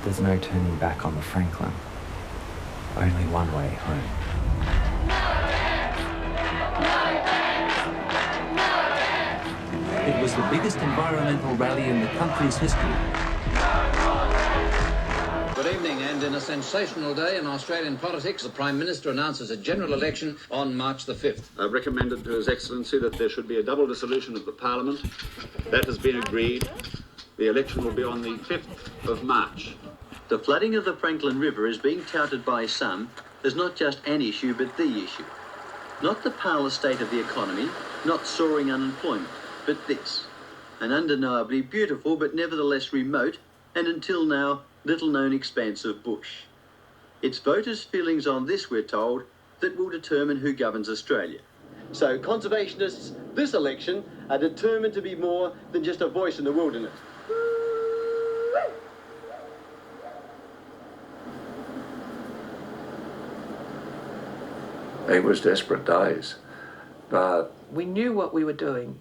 There's no turning back on the Franklin. Only one way home. It was the biggest environmental rally in the country's history. Good evening, and in a sensational day in Australian politics, the Prime Minister announces a general election on March the 5th. I've recommended to His Excellency that there should be a double dissolution of the Parliament. That has been agreed. The election will be on the 5th of March. The flooding of the Franklin River is being touted by some as not just an issue, but the issue. Not the parlous state of the economy, not soaring unemployment, but this, an undeniably beautiful but nevertheless remote and until now little-known expanse of bush. It's voters' feelings on this, we're told, that will determine who governs Australia. So conservationists, this election, are determined to be more than just a voice in the wilderness. It was desperate days, but we knew what we were doing,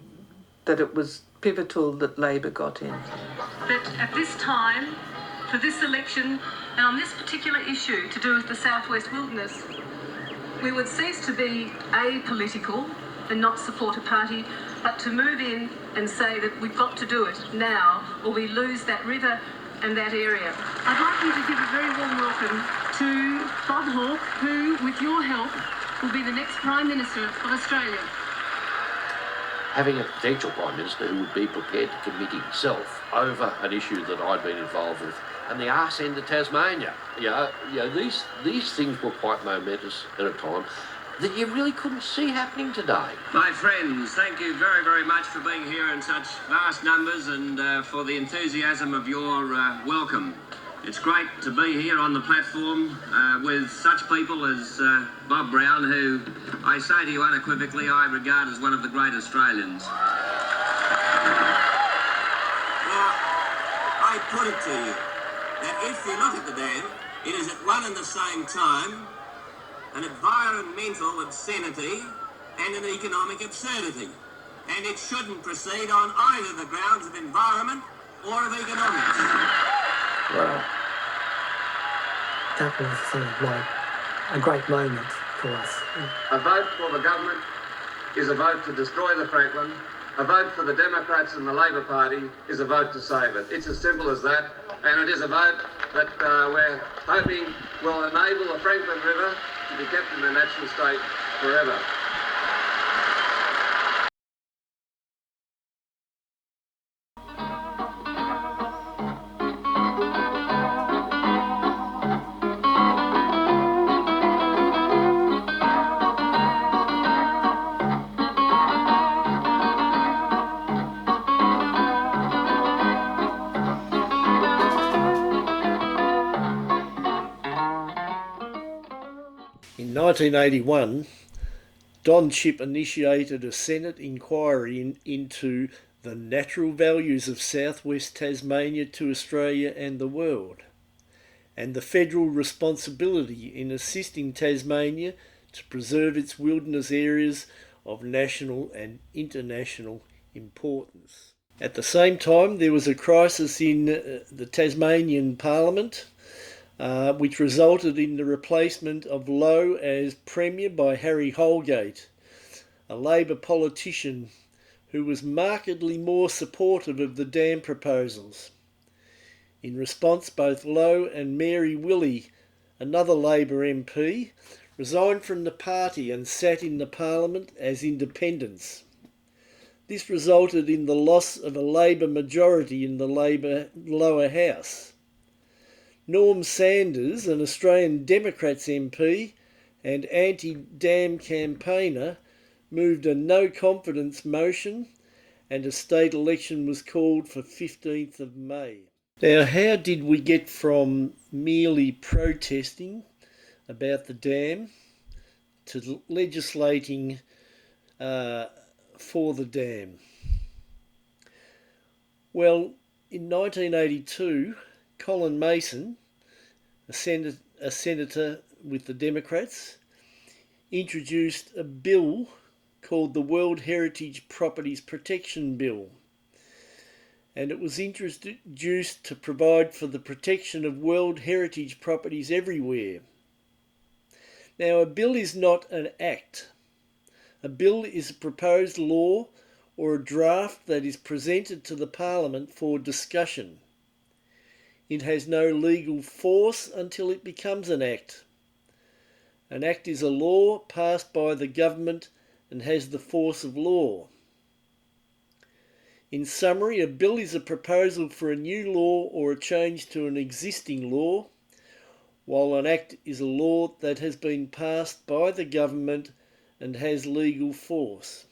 that it was pivotal that Labor got in. That at this time, for this election, and on this particular issue to do with the Southwest Wilderness, we would cease to be apolitical and not support a party, but to move in and say that we've got to do it now or we lose that river and that area. I'd like you to give a very warm welcome to Bob Hawke, who, with your help, will be the next Prime Minister of Australia. having a potential Prime Minister who would be prepared to commit himself over an issue that I'd been involved with, and the arse end of Tasmania. These things were quite momentous at a time that you really couldn't see happening today. My friends, thank you very, very much for being here in such vast numbers and for the enthusiasm of your welcome. It's great to be here on the platform with such people as Bob Brown, who I say to you unequivocally I regard as one of the great Australians. Now, I put it to you that if you look at the dam, it is at one and the same time an environmental obscenity and an economic absurdity. And it shouldn't proceed on either the grounds of environment or of economics. Wow. That was like a great moment for us. A vote for the government is a vote to destroy the Franklin. A vote for the Democrats and the Labor Party is a vote to save it. It's as simple as that. And it is a vote that we're hoping will enable the Franklin River to be kept in the natural state forever. In 1981, Don Chipp initiated a Senate inquiry into the natural values of southwest Tasmania to Australia and the world, and the federal responsibility in assisting Tasmania to preserve its wilderness areas of national and international importance. At the same time, there was a crisis in the Tasmanian Parliament, which resulted in the replacement of Lowe as Premier by Harry Holgate, a Labor politician who was markedly more supportive of the dam proposals. In response, both Lowe and Mary Willey, another Labor MP, resigned from the party and sat in the Parliament as independents. This resulted in the loss of a Labor majority in the Labor lower house. Norm Sanders, an Australian Democrats MP and anti-dam campaigner, moved a no-confidence motion and a state election was called for 15th of May. Now, how did we get from merely protesting about the dam to legislating for the dam? Well, in 1982, Colin Mason, a senator with the Democrats, introduced a bill called the World Heritage Properties Protection Bill. and it was introduced to provide for the protection of World Heritage properties everywhere. Now, a bill is not an act. A bill is a proposed law or a draft that is presented to the Parliament for discussion. It has no legal force until it becomes an act. An act is a law passed by the government and has the force of law. In summary, a bill is a proposal for a new law or a change to an existing law, while an act is a law that has been passed by the government and has legal force.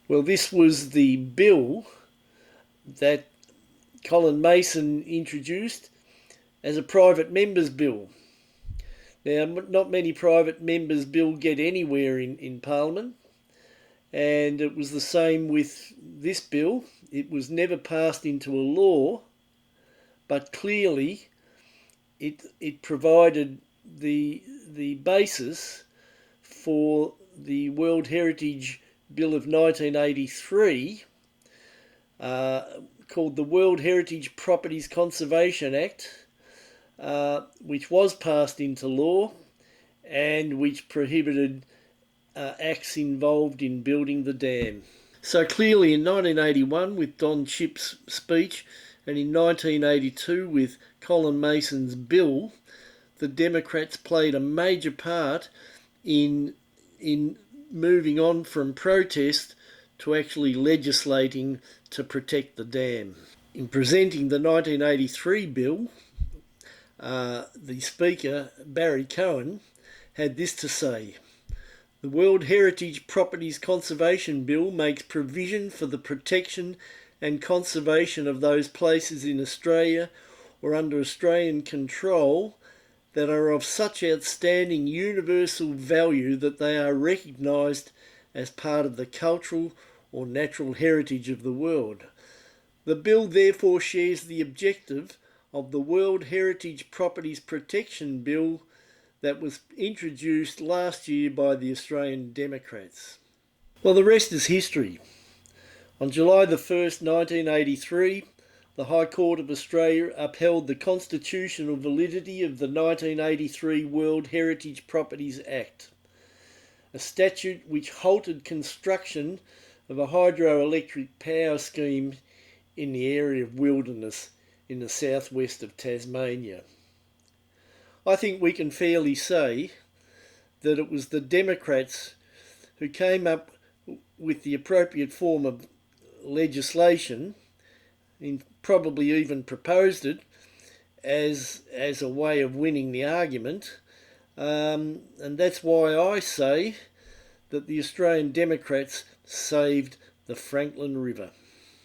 Well, this was the bill that Colin Mason introduced as a private member's bill. Now, not many private members' bill get anywhere in Parliament, and it was the same with this bill. It was never passed into a law, but clearly it provided the basis for the World Heritage Bill of 1983, called the World Heritage Properties Conservation Act, which was passed into law and which prohibited acts involved in building the dam. So clearly in 1981 with Don Chipp's speech and in 1982 with Colin Mason's bill, the Democrats played a major part in moving on from protest to actually legislating to protect the dam. In presenting the 1983 bill, the Speaker, Barry Cohen, had this to say: "The World Heritage Properties Conservation Bill makes provision for the protection and conservation of those places in Australia or under Australian control that are of such outstanding universal value that they are recognised as part of the cultural or natural heritage of the world. The bill therefore shares the objective of the World Heritage Properties Protection Bill that was introduced last year by the Australian Democrats." Well, the rest is history. On July the 1st, 1983, the High Court of Australia upheld the constitutional validity of the 1983 World Heritage Properties Act, a statute which halted construction of a hydroelectric power scheme in the area of wilderness in the southwest of Tasmania. I think we can fairly say that it was the Democrats who came up with the appropriate form of legislation, and probably even proposed it as a way of winning the argument, and that's why I say that the Australian Democrats saved the Franklin River.